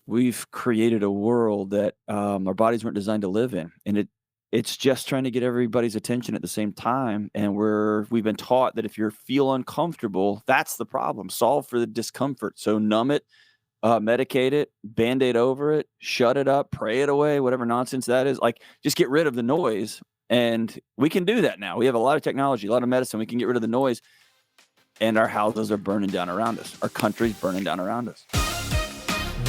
we've created a world that our bodies weren't designed to live in, and it's just trying to get everybody's attention at the same time. And we've been taught that if you feel uncomfortable, that's the problem. Solve for the discomfort. So numb it, medicate it, band-aid over it, shut it up, pray it away, whatever nonsense that is. Like, just get rid of the noise. And we can do that now. We have a lot of technology, a lot of medicine. We can get rid of the noise, and our houses are burning down around us. Our country's burning down around us.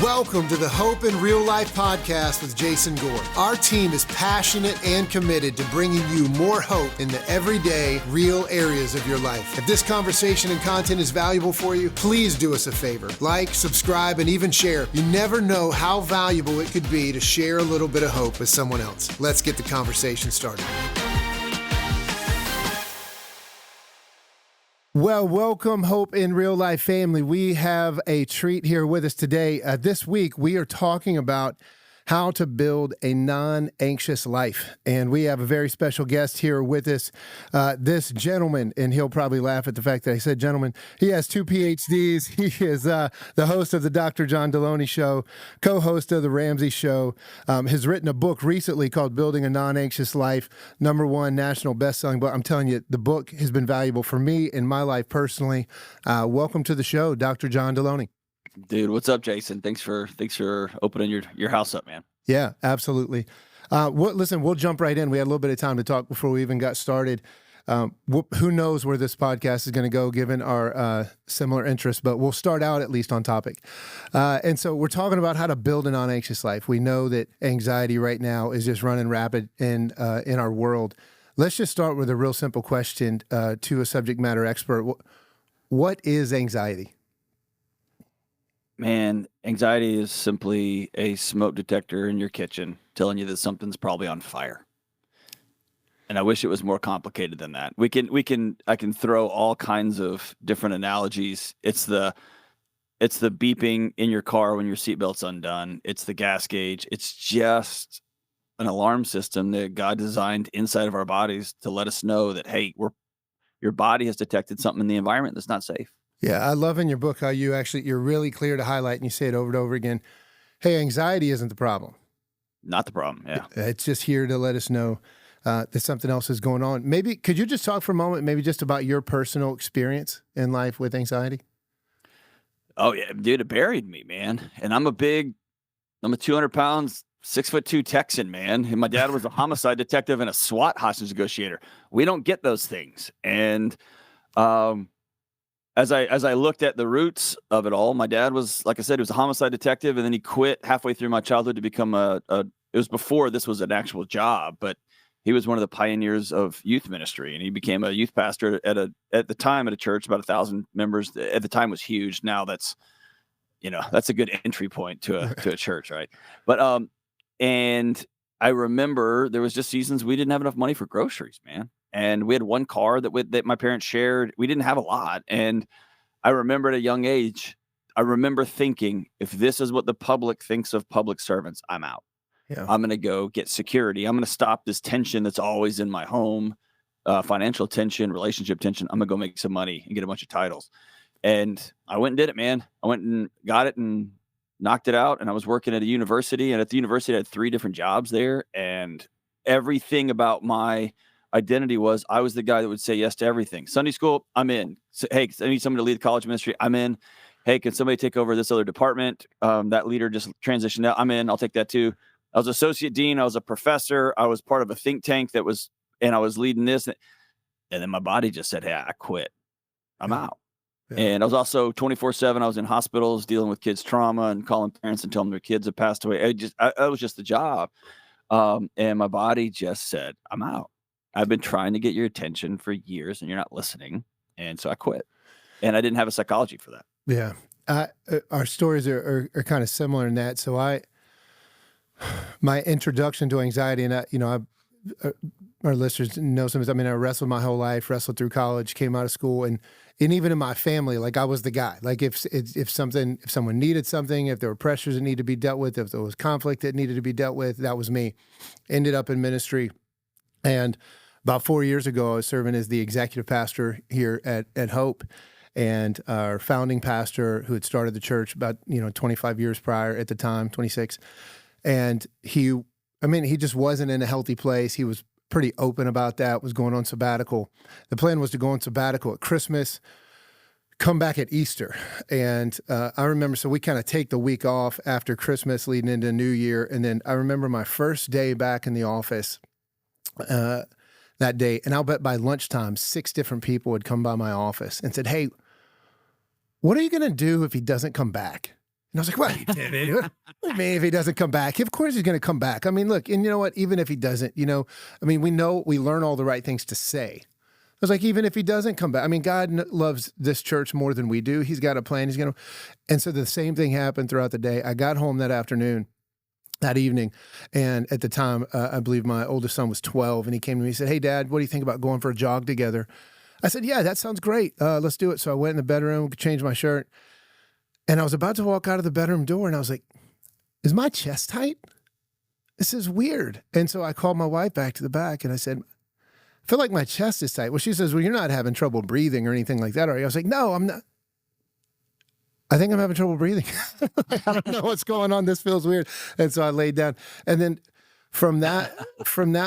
Welcome to the Hope in Real Life podcast with Jason Gore. Our team is passionate and committed to bringing you more hope in the everyday, real areas of your life. If this conversation and content is valuable for you, please do us a favor. Like, subscribe, and even share. You never know how valuable it could be to share a little bit of hope with someone else. Let's get the conversation started. Well, welcome, Hope in Real Life family. We have a treat here with us today. This week, we are talking about how to build a non-anxious life. And we have a very special guest here with us, this gentleman, and he'll probably laugh at the fact that I said gentleman. He has 2 PhDs. He is the host of the Dr. John Delony Show, co-host of the Ramsey Show, has written a book recently called Building a Non-Anxious Life, #1 national best-selling book. I'm telling you, the book has been valuable for me in my life personally. Welcome to the show, Dr. John Delony. Dude, what's up, Jason? Thanks for opening your house up, man. Yeah, absolutely. Listen, we'll jump right in. We had a little bit of time to talk before we even got started. Who knows where this podcast is going to go given our similar interests, but we'll start out at least on topic. And so we're talking about how to build a non-anxious life. We know that anxiety right now is just running rapid in our world. Let's just start with a real simple question to a subject matter expert. What is anxiety? Man, anxiety is simply a smoke detector in your kitchen telling you that something's probably on fire. And I wish it was more complicated than that. I can throw all kinds of different analogies. It's the beeping in your car when your seatbelt's undone. It's the gas gauge. It's just an alarm system that God designed inside of our bodies to let us know that, hey, your body has detected something in the environment that's not safe. Yeah, I love in your book how you're really clear to highlight and you say it over and over again. Hey, anxiety isn't the problem. Not the problem, yeah. It's just here to let us know that something else is going on. Maybe, could you just talk for a moment, maybe just about your personal experience in life with anxiety? Oh, yeah, dude, it buried me, man. And I'm a 200 pounds, 6'2" Texan, man. And my dad was a homicide detective and a SWAT hostage negotiator. We don't get those things. And, As I looked at the roots of it all, my dad was, like I said, he was a homicide detective, and then he quit halfway through my childhood to become it was before this was an actual job, but he was one of the pioneers of youth ministry, and he became a youth pastor at the time at a church, about 1,000 members. At the time was huge. Now that's a good entry point to a church, right? But and I remember there was just seasons we didn't have enough money for groceries, man. And we had one car that my parents shared. We didn't have a lot. And I remember at a young age, I remember thinking, if this is what the public thinks of public servants, I'm out. Yeah. I'm going to go get security. I'm going to stop this tension that's always in my home, financial tension, relationship tension. I'm going to go make some money and get a bunch of titles. And I went and did it, man. I went and got it and knocked it out. And I was working at a university. And at the university, I had 3 different jobs there. And everything about my identity was I was the guy that would say yes to everything. Sunday school, I'm in. So, hey, I need someone to lead the college ministry. I'm in. Hey, can somebody take over this other department? That leader just transitioned out. I'm in. I'll take that too. I was associate dean. I was a professor. I was part of a think tank and I was leading this. And then my body just said, hey, I quit. I'm out. Yeah. And I was also 24/7. I was in hospitals dealing with kids' trauma and calling parents and telling them their kids had passed away. It was just the job. And my body just said, I'm out. I've been trying to get your attention for years and you're not listening. And so I quit. And I didn't have a psychology for that. Yeah. Our stories are kind of similar in that. So my introduction to anxiety, and our listeners know some of this. I mean, I wrestled my whole life, wrestled through college, came out of school, and even in my family, like I was the guy. Like if someone needed something, if there were pressures that needed to be dealt with, if there was conflict that needed to be dealt with, that was me. Ended up in ministry. And about 4 years ago, I was serving as the executive pastor here at Hope. and our founding pastor who had started the church about 25 years prior at the time, 26, and he just wasn't in a healthy place. He was pretty open about that. Was going on sabbatical. The plan was to go on sabbatical at Christmas, come back at Easter. And I remember, so we kind of take the week off after Christmas leading into New Year. And then I remember my first day back in the office that day. And I'll bet by lunchtime, 6 different people had come by my office and said, "Hey, what are you going to do if he doesn't come back?" And I was like, "What? What do you mean if he doesn't come back? Of course he's going to come back. I mean, look, and you know what? Even if he doesn't, we learn all the right things to say. I was like, even if he doesn't come back, I mean, God loves this church more than we do. He's got a plan. He's going to, and so the same thing happened throughout the day. I got home that evening, and at the time, I believe my oldest son was 12, and he came to me and said, "Hey, Dad, what do you think about going for a jog together?" I said, "Yeah, that sounds great. Let's do it." So I went in the bedroom, changed my shirt, and I was about to walk out of the bedroom door, and I was like, "Is my chest tight? This is weird." And so I called my wife back to the back, and I said, "I feel like my chest is tight." Well, she says, "Well, you're not having trouble breathing or anything like that, are you?" I was like, "No, I'm not. I think I'm having trouble breathing." I don't know what's going on. This feels weird. And so I laid down. And then from that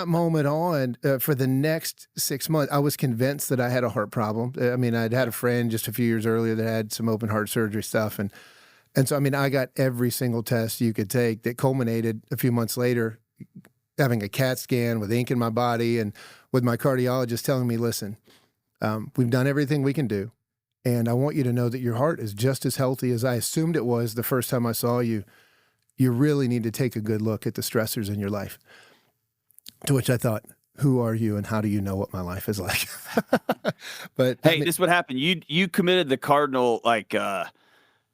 moment on, for the next 6 months, I was convinced that I had a heart problem. I mean, I'd had a friend just a few years earlier that had some open heart surgery stuff. And so, I mean, I got every single test you could take that culminated a few months later having a CAT scan with ink in my body and with my cardiologist telling me, "Listen, we've done everything we can do. And I want you to know that your heart is just as healthy as I assumed it was the first time I saw you. You really need to take a good look at the stressors in your life." To which I thought, who are you and how do you know what my life is like? But Hey, this is what happened. You committed the cardinal, like,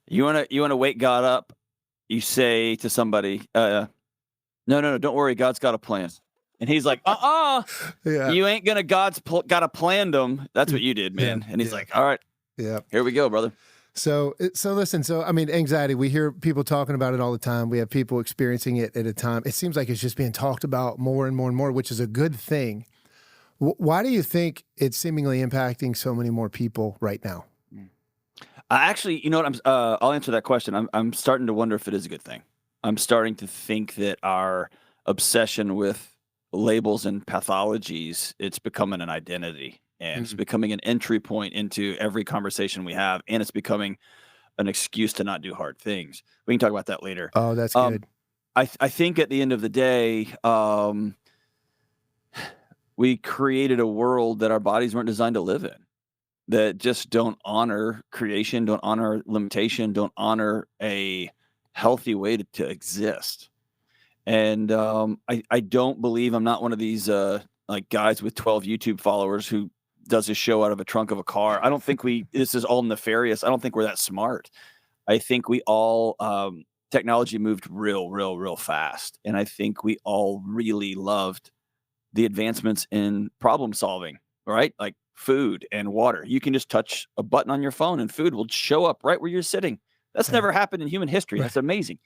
you wanna wake God up. You say to somebody, no, don't worry, God's got a plan. And he's like, yeah, you ain't gonna gotta plan them. That's what you did, man. Yeah, And he's yeah. like, all right, yeah. here we go, brother. So listen, I mean, anxiety, we hear people talking about it all the time. We have people experiencing it at a time. It seems like it's just being talked about more and more and more, which is a good thing. Why do you think it's seemingly impacting so many more people right now? Actually, you know what? I'll answer that question. I'm starting to wonder if it is a good thing. I'm starting to think that our obsession with labels and pathologies, it's becoming an identity, and it's becoming an entry point into every conversation we have, and it's becoming an excuse to not do hard things. We can talk about that later. Oh, that's Um, good. I think at the end of the day, we created a world that our bodies weren't designed to live in, that just don't honor creation, don't honor limitation, don't honor a healthy way to exist. And I don't believe, I'm not one of these like guys with 12 YouTube followers who does a show out of a trunk of a car. I don't think this is all nefarious. I don't think we're that smart. I think we all, technology moved real fast. And I think we all really loved the advancements in problem solving, right? Like food and water. You can just touch a button on your phone and food will show up right where you're sitting. That's Yeah. never happened in human history. Right. That's amazing.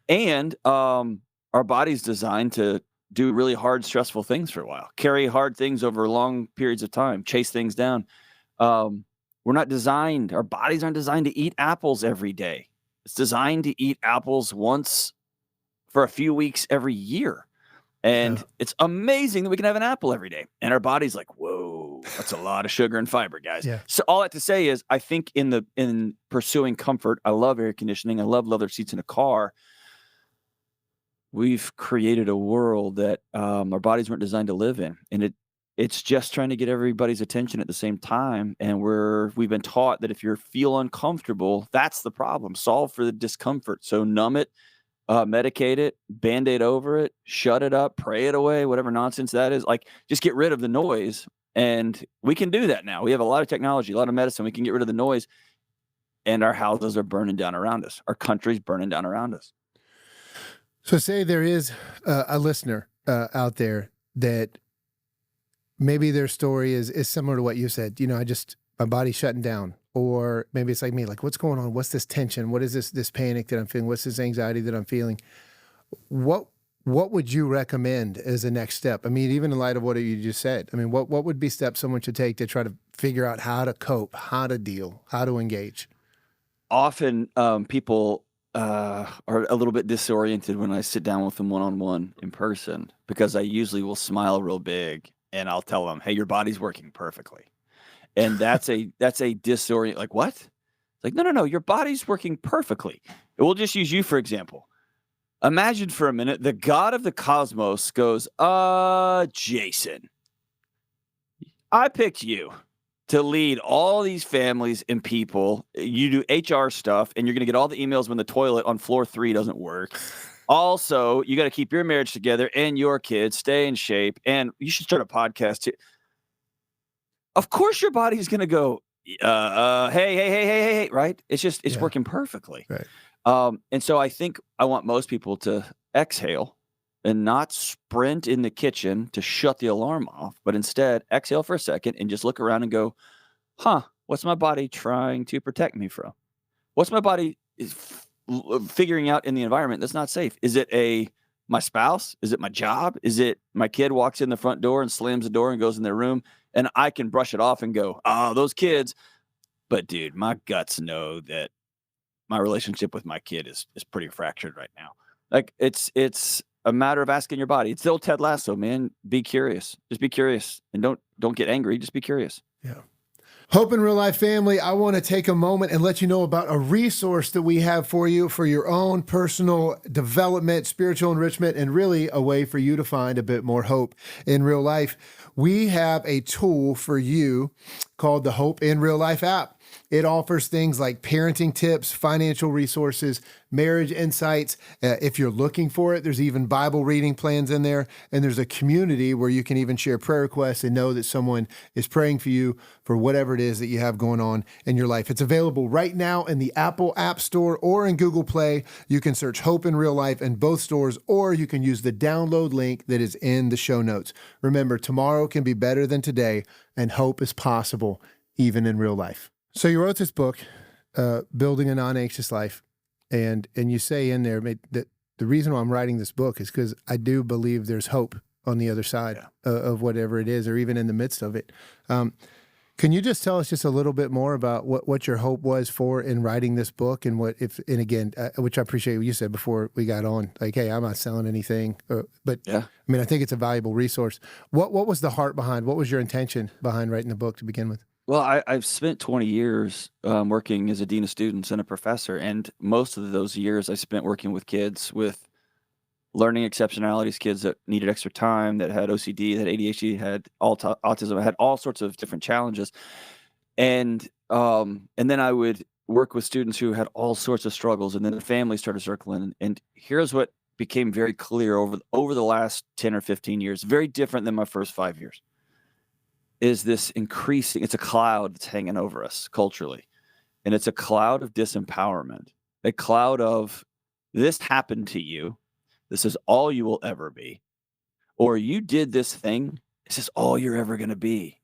And our body's designed to do really hard, stressful things for a while, carry hard things over long periods of time, chase things down. We're not designed, our bodies aren't designed to eat apples every day. It's designed to eat apples once for a few weeks every year. And Yeah. it's amazing that we can have an apple every day. And our body's like, whoa, that's a lot of sugar and fiber, guys. Yeah. So all that to say is, I think in pursuing comfort, I love air conditioning. I love leather seats in a car. We've created a world that our bodies weren't designed to live in. And it's just trying to get everybody's attention at the same time. And we've been taught that if you feel uncomfortable, that's the problem. Solve for the discomfort. So numb it, medicate it, Band-Aid over it, shut it up, pray it away, whatever nonsense that is. Like, just get rid of the noise. And we can do that now. We have a lot of technology, a lot of medicine. We can get rid of the noise. And our houses are burning down around us. Our country's burning down around us. So say there is a listener out there that maybe their story is similar to what you said. My body's shutting down. Or maybe it's like me, like, what's going on? What's this tension? What is this panic that I'm feeling? What's this anxiety that I'm feeling? What would you recommend as a next step? I mean, even in light of what you just said, I mean, what would be steps someone should take to try to figure out how to cope, how to deal, how to engage? Often people are a little bit disoriented when I sit down with them one-on-one in person, because I usually will smile real big and I'll tell them, hey, your body's working perfectly. And that's a disorient, like, what? It's like, no, your body's working perfectly. We'll just use you, for example. Imagine for a minute, the God of the cosmos goes, Jason, I picked you to lead all these families and people. You do HR stuff, and you're going to get all the emails when the toilet on floor 3 doesn't work. Also, you got to keep your marriage together and your kids, stay in shape, and you should start a podcast too. Of course, your body's going to go, hey, right? It's working perfectly. Right. And so I think I want most people to exhale and not sprint in the kitchen to shut the alarm off, but instead exhale for a second and just look around and go, what's my body trying to protect me from? What's my body figuring out in the environment that's not safe? Is it my spouse? Is it my job? Is it my kid walks in the front door and slams the door and goes in their room, and I can brush it off and go, those kids. But dude, my guts know that my relationship with my kid is pretty fractured right now. Like it's a matter of asking your body. It's the old Ted Lasso, man. Be curious. Just be curious, and don't get angry. Just be curious. Yeah. Hope in Real Life family, I want to take a moment and let you know about a resource that we have for you for your own personal development, spiritual enrichment, and really a way for you to find a bit more hope in real life. We have a tool for you called the Hope in Real Life app. It offers things like parenting tips, financial resources, marriage insights. If you're looking for it, there's even Bible reading plans in there. And there's a community where you can even share prayer requests and know that someone is praying for you for whatever it is that you have going on in your life. It's available right now in the Apple App Store or in Google Play. You can search Hope in Real Life in both stores, or you can use the download link that is in the show notes. Remember, tomorrow can be better than today, and hope is possible even in real life. So you wrote this book, Building a Non-Anxious Life, and you say in there that the reason why I'm writing this book is because I do believe there's hope on the other side of whatever it is, or even in the midst of it. Can you just tell us just a little bit more about what your hope was for in writing this book, and and again, which I appreciate what you said before we got on, like, hey, I'm not selling anything, but yeah. I mean, I think it's a valuable resource. What was the heart behind, what was your intention behind writing the book to begin with? Well, I've spent 20 years working as a dean of students and a professor, and most of those years I spent working with kids with learning exceptionalities, kids that needed extra time, that had OCD, that had ADHD, had autism, had all sorts of different challenges. And then I would work with students who had all sorts of struggles, and then the family started circling. And here's what became very clear over the last 10 or 15 years, very different than my first 5 years, is this increasing, it's a cloud that's hanging over us culturally. And it's a cloud of disempowerment, a cloud of, this happened to you, this is all you will ever be. Or you did this thing, this is all you're ever going to be.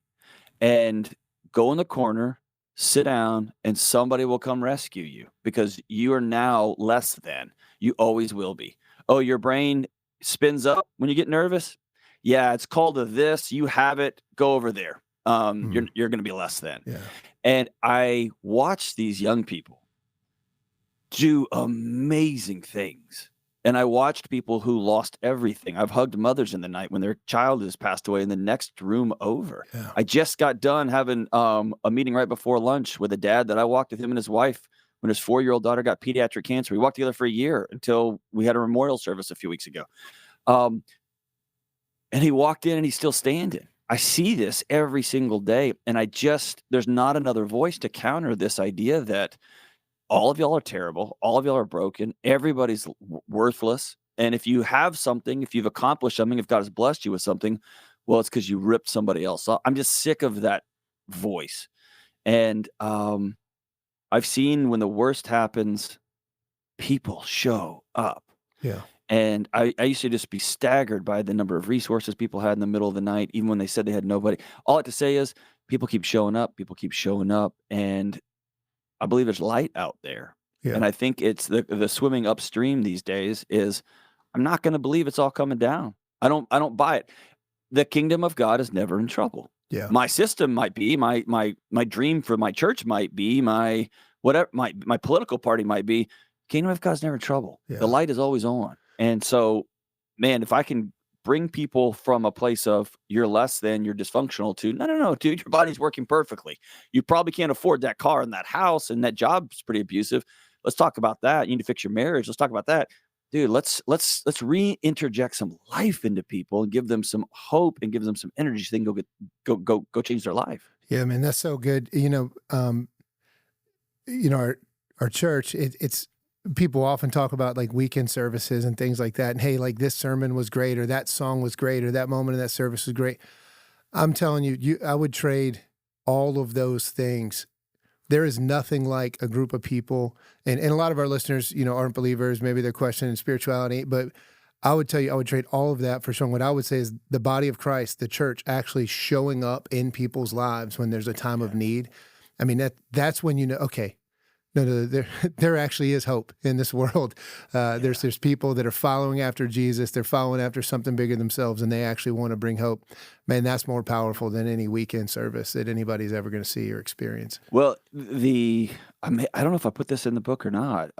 And go in the corner, sit down, and somebody will come rescue you, because you are now less than. You always will be. Oh, your brain spins up when you get nervous? Yeah, it's called a this. You have it. Go over there. You're going to be less than. Yeah. And I watched these young people do amazing things. And I watched people who lost everything. I've hugged mothers in the night when their child has passed away in the next room over. Yeah. I just got done having a meeting right before lunch with a dad that I walked with him and his wife when his 4-year-old daughter got pediatric cancer. We walked together for a year until we had a memorial service a few weeks ago. And he walked in and he's still standing. I see this every single day. And there's not another voice to counter this idea that all of y'all are terrible. All of y'all are broken. Everybody's worthless. And if you have something, if you've accomplished something, if God has blessed you with something, well, it's because you ripped somebody else off. I'm just sick of that voice. And I've seen when the worst happens, people show up. Yeah. And I used to just be staggered by the number of resources people had in the middle of the night, even when they said they had nobody. All I have to say is people keep showing up. People keep showing up. And I believe there's light out there. Yeah. And I think it's the swimming upstream these days is, I'm not going to believe it's all coming down. I don't buy it. The kingdom of God is never in trouble. Yeah. My system might be, my dream for my church might be, my whatever, my political party might be. Kingdom of God's never in trouble. Yeah. The light is always on. And so, man, if I can bring people from a place of you're less than, you're dysfunctional to, no, dude, your body's working perfectly. You probably can't afford that car and that house, and that job's pretty abusive. Let's talk about that. You need to fix your marriage. Let's talk about that. Dude, let's reinterject some life into people and give them some hope and give them some energy so they can go change their life. Yeah, man, that's so good. Our church, it's people often talk about like weekend services and things like that. And hey, like this sermon was great, or that song was great, or that moment in that service was great. I'm telling you, I would trade all of those things. There is nothing like a group of people, and a lot of our listeners, aren't believers. Maybe they're questioning spirituality, but I would tell you, I would trade all of that for showing what I would say is the body of Christ, the church, actually showing up in people's lives when there's a time of need. I mean, that's when okay, no, there actually is hope in this world. There's people that are following after Jesus. They're following after something bigger themselves, and they actually want to bring hope. Man, that's more powerful than any weekend service that anybody's ever going to see or experience. Well, I don't know if I put this in the book or not.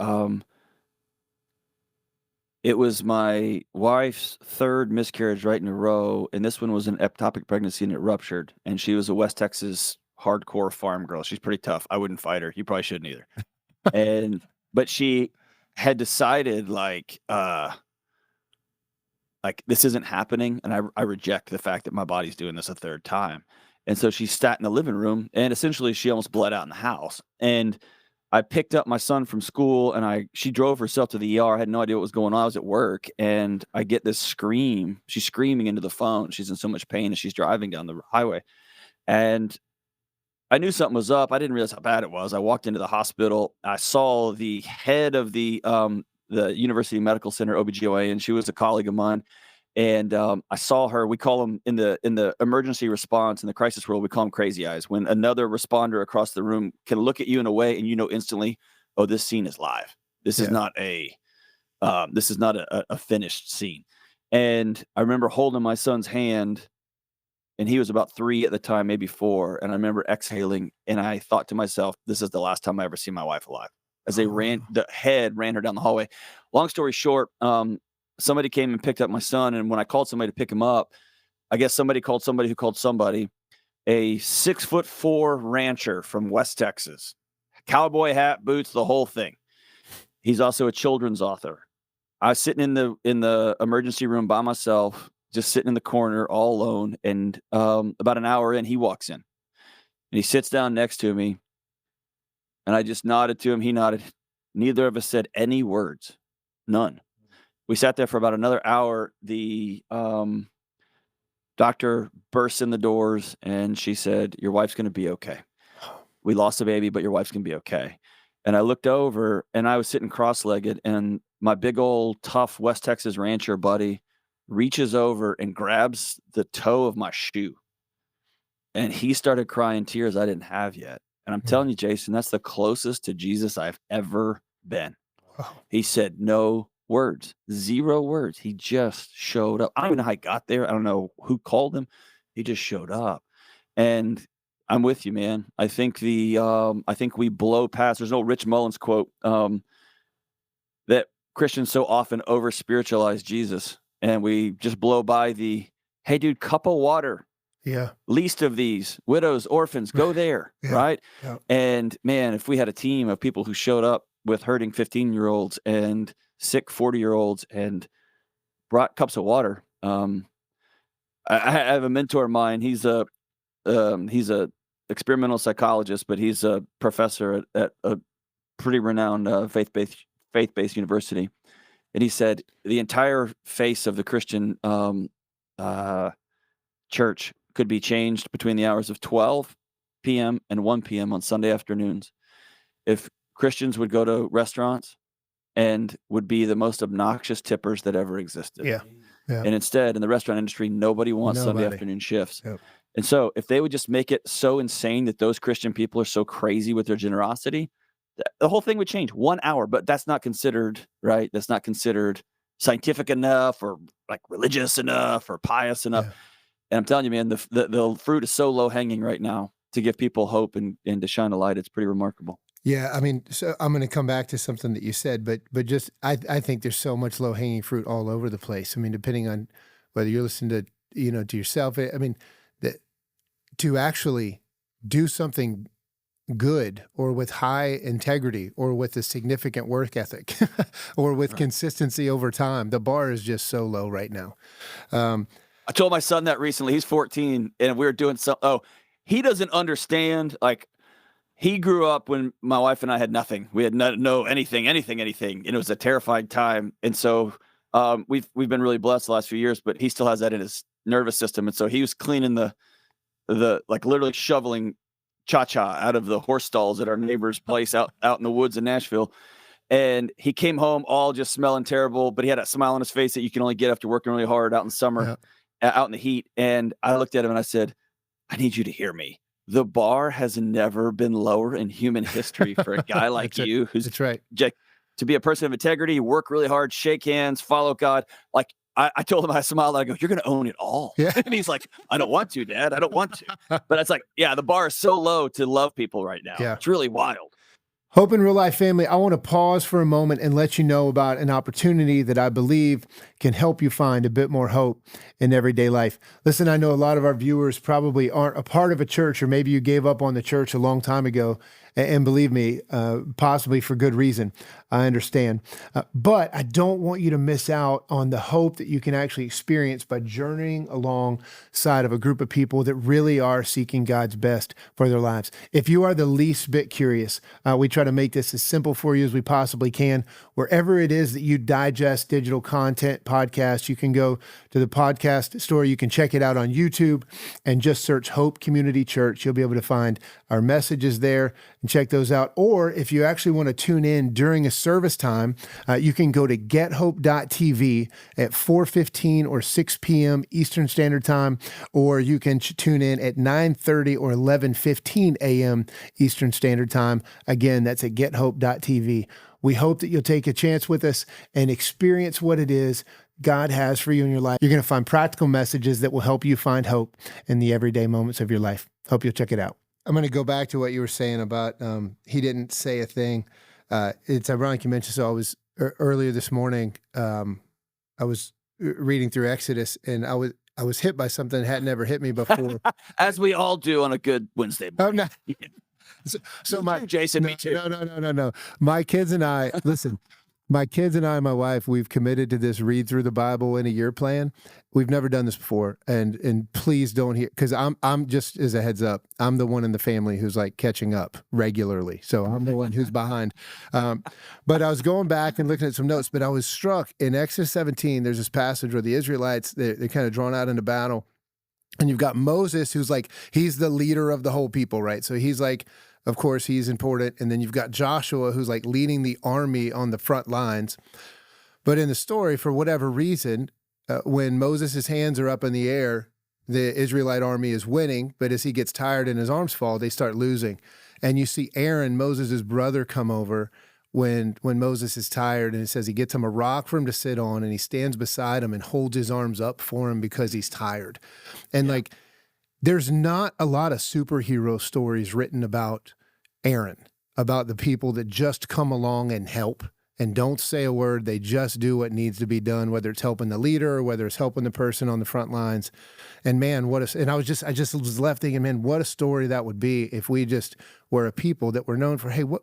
It was my wife's third miscarriage right in a row, and this one was an ectopic pregnancy, and it ruptured. And she was a West Texas hardcore farm girl. She's pretty tough. I wouldn't fight her. You probably shouldn't either. But she had decided like this isn't happening, and I reject the fact that my body's doing this a third time. And so she sat in the living room, and essentially she almost bled out in the house. And I picked up my son from school, and she drove herself to the ER. I had no idea what was going on. I was at work, and I get this scream. She's screaming into the phone. She's in so much pain as she's driving down the highway. And I knew something was up. I didn't realize how bad it was. I walked into the hospital. I saw the head of the University Medical Center OBGYN. She was a colleague of mine. And I saw her. We call them in the emergency response in the crisis world, we call them crazy eyes. When another responder across the room can look at you in a way, and instantly, oh, this scene is live. This is not a finished scene. And I remember holding my son's hand, and he was about 3 at the time, maybe 4. And I remember exhaling, and I thought to myself, this is the last time I ever see my wife alive. As the head ran her down the hallway. Long story short, somebody came and picked up my son, and when I called somebody to pick him up, I guess somebody called somebody who called somebody, a 6'4" rancher from West Texas, cowboy hat, boots, the whole thing. He's also a children's author. I was sitting in the emergency room by myself, just sitting in the corner all alone. And about an hour in, he walks in, and he sits down next to me, and I just nodded to him. He nodded. Neither of us said any words, none. We sat there for about another hour. The doctor burst in the doors, and she said, your wife's going to be okay. We lost a baby, but your wife's going to be okay. And I looked over, and I was sitting cross-legged, and my big old tough West Texas rancher buddy reaches over and grabs the toe of my shoe. And he started crying tears I didn't have yet. And I'm telling you, Jason, that's the closest to Jesus I've ever been. Wow. He said no words, 0 words. He just showed up. I don't even know how he got there. I don't know who called him. He just showed up. And I'm with you, man. I think I think we blow past. There's no Rich Mullins quote that Christians so often over spiritualize Jesus, and we just blow by the, hey, dude, cup of water. Yeah. Least of these, widows, orphans, go there. Yeah. Right. Yeah. And man, if we had a team of people who showed up with hurting 15-year-olds and sick 40-year-olds and brought cups of water. I have a mentor of mine. He's a experimental psychologist, but he's a professor at a pretty renowned faith-based university. And he said the entire face of the Christian church could be changed between the hours of 12 p.m. and 1 p.m. on Sunday afternoons if Christians would go to restaurants and would be the most obnoxious tippers that ever existed. Yeah. Yeah. And instead, in the restaurant industry, nobody wants Sunday afternoon shifts. Yep. And so if they would just make it so insane that those Christian people are so crazy with their generosity, the whole thing would change. 1 hour, but that's not considered, right? That's not considered scientific enough or like religious enough or pious enough. Yeah. And I'm telling you, man, the fruit is so low hanging right now to give people hope and to shine a light. It's pretty remarkable. Yeah, I mean, so I'm going to come back to something that you said, but just I think there's so much low hanging fruit all over the place. I mean, depending on whether you're listening to to yourself. I mean, that to actually do something good or with high integrity or with a significant work ethic or with consistency over time, the bar is just so low right now. I told my son that recently. He's 14, and we were doing something. Oh, he doesn't understand. Like, he grew up when my wife and I had nothing. We had no anything, and it was a terrifying time. And so we've been really blessed the last few years, but he still has that in his nervous system. And so he was cleaning the like literally shoveling cha-cha out of the horse stalls at our neighbor's place out in the woods in Nashville. And he came home all just smelling terrible, but he had a smile on his face that you can only get after working really hard out in summer, out in the heat. And I looked at him and I said, I need you to hear me. The bar has never been lower in human history for a guy like you, who's that's right. To be a person of integrity, work really hard, shake hands, follow God. Like, I told him, I smiled, I go, you're going to own it all. Yeah. And he's like, I don't want to, Dad. I don't want to. But it's like, yeah, the bar is so low to love people right now. Yeah. It's really wild. Hope in Real Life family, I want to pause for a moment and let you know about an opportunity that I believe can help you find a bit more hope in everyday life. Listen, I know a lot of our viewers probably aren't a part of a church, or maybe you gave up on the church a long time ago. And believe me, possibly for good reason. I understand. But I don't want you to miss out on the hope that you can actually experience by journeying alongside of a group of people that really are seeking God's best for their lives. If you are the least bit curious, we try to make this as simple for you as we possibly can. Wherever it is that you digest digital content, podcasts, you can go to the podcast store. You can check it out on YouTube and just search Hope Community Church. You'll be able to find our messages there and check those out. Or if you actually want to tune in during a service time, you can go to gethope.tv at 4:15 or 6 p.m. Eastern Standard Time, or you can tune in at 9:30 or 11:15 a.m. Eastern Standard Time. Again, that's at gethope.tv. We hope that you'll take a chance with us and experience what it is God has for you in your life. You're going to find practical messages that will help you find hope in the everyday moments of your life. Hope you'll check it out. I'm going to go back to what you were saying about he didn't say a thing. It's ironic you mentioned, so I was earlier this morning, I was reading through Exodus, and I was hit by something that had never hit me before. As we all do on a good Wednesday morning. Oh, no. So me too. No. My kids and I, listen, my kids and I and my wife, we've committed to this read through the Bible in a year plan. We've never done this before. And please don't hear, because I'm just as a heads up, I'm the one in the family who's like catching up regularly. So I'm the one who's behind. But I was going back and looking at some notes, but I was struck in Exodus 17, there's this passage where the Israelites, they're kind of drawn out into battle. And you've got Moses, who's like, he's the leader of the whole people, right? So he's like, of course, he's important. And then you've got Joshua, who's like leading the army on the front lines. But in the story, for whatever reason, when Moses' hands are up in the air, the Israelite army is winning. But as he gets tired and his arms fall, they start losing. And you see Aaron, Moses' brother, come over when Moses is tired, and it says he gets him a rock for him to sit on, and he stands beside him and holds his arms up for him because he's tired. And like, there's not a lot of superhero stories written about Aaron, about the people that just come along and help and don't say a word. They just do what needs to be done, whether it's helping the leader or whether it's helping the person on the front lines. And man, I just was left thinking, man, what a story that would be if we just were a people that were known for, hey, what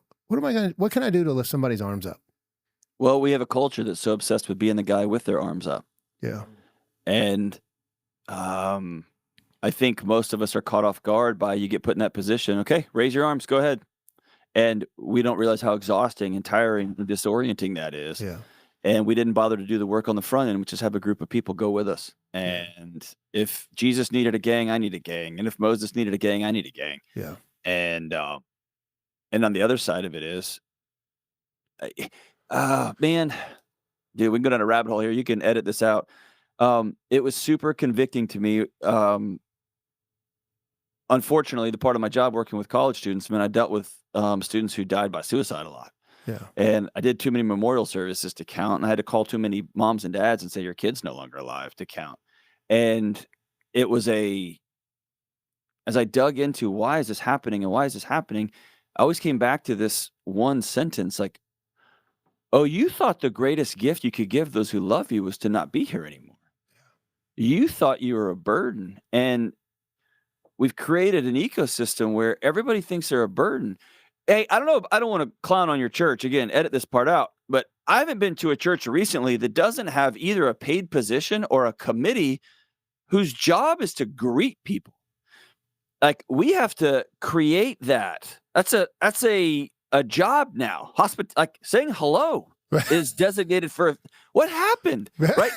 can I do to lift somebody's arms up? Well, we have a culture that's so obsessed with being the guy with their arms up. Yeah. And I think most of us are caught off guard by, you get put in that position. Okay, raise your arms, go ahead. And we don't realize how exhausting and tiring and disorienting that is. Yeah. And we didn't bother to do the work on the front end, which is have a group of people go with us. And if Jesus needed a gang, I need a gang. And if Moses needed a gang, I need a gang. Yeah. And on the other side of it is, man, dude, we can go down a rabbit hole here. You can edit this out. It was super convicting to me. Unfortunately, the part of my job working with college students, I dealt with students who died by suicide a lot. Yeah. And I did too many memorial services to count. And I had to call too many moms and dads and say, your kid's no longer alive, to count. And it was as I dug into why is this happening and why is this happening, I always came back to this one sentence like, oh, you thought the greatest gift you could give those who love you was to not be here anymore. You thought you were a burden. And we've created an ecosystem where everybody thinks they're a burden. Hey, I don't know. I don't want to clown on your church. Again, edit this part out. But I haven't been to a church recently that doesn't have either a paid position or a committee whose job is to greet people. Like, we have to create that. That's a job now. Like saying hello is designated for what happened, right?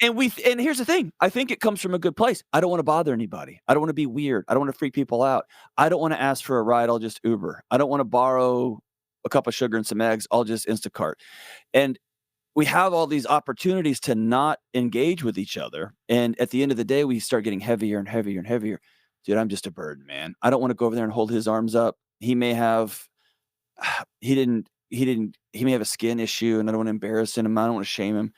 And here's the thing. I think it comes from a good place. I don't want to bother anybody. I don't want to be weird. I don't want to freak people out. I don't want to ask for a ride. I'll just Uber. I don't want to borrow a cup of sugar and some eggs. I'll just Instacart. And we have all these opportunities to not engage with each other. And at the end of the day, we start getting heavier and heavier and heavier. Dude, I'm just a burden, man. I don't want to go over there and hold his arms up. He may have, he may have a skin issue and I don't want to embarrass him. I don't want to shame him.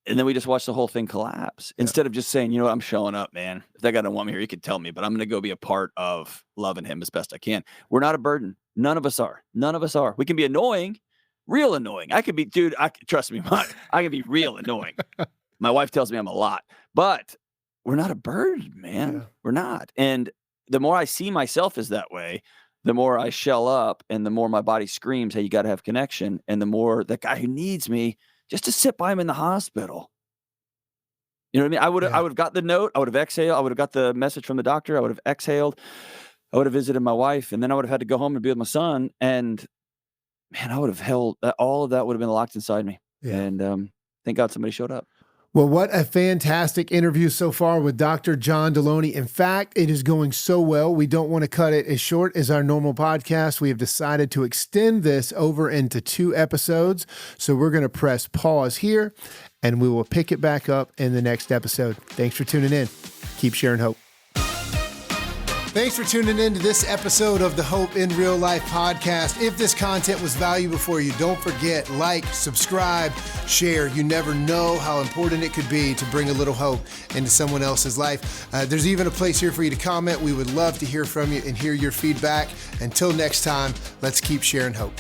And then we just watch the whole thing collapse instead of just saying, you know what, I'm showing up, man. If that guy don't want me here, he could tell me, but I'm going to go be a part of loving him as best I can. We're not a burden. None of us are. None of us are. We can be annoying, real annoying. I could be, dude, trust me, I can be real annoying. My wife tells me I'm a lot, but we're not a burden, man. Yeah. We're not. And the more I see myself as that way, the more I shell up and the more my body screams, hey, you got to have connection. And the more that guy who needs me just to sit by him in the hospital. You know what I mean? I would have got the note. I would have exhaled. I would have got the message from the doctor. I would have exhaled. I would have visited my wife. And then I would have had to go home and be with my son. And man, I would have held all of that would have been locked inside me. Yeah. And thank God somebody showed up. Well, what a fantastic interview so far with Dr. John Delony. In fact, it is going so well, we don't want to cut it as short as our normal podcast. We have decided to extend this over into 2 episodes. So we're going to press pause here and we will pick it back up in the next episode. Thanks for tuning in. Keep sharing hope. Thanks for tuning in to this episode of the Hope in Real Life podcast. If this content was valuable for you, don't forget, like, subscribe, share. You never know how important it could be to bring a little hope into someone else's life. There's even a place here for you to comment. We would love to hear from you and hear your feedback. Until next time, let's keep sharing hope.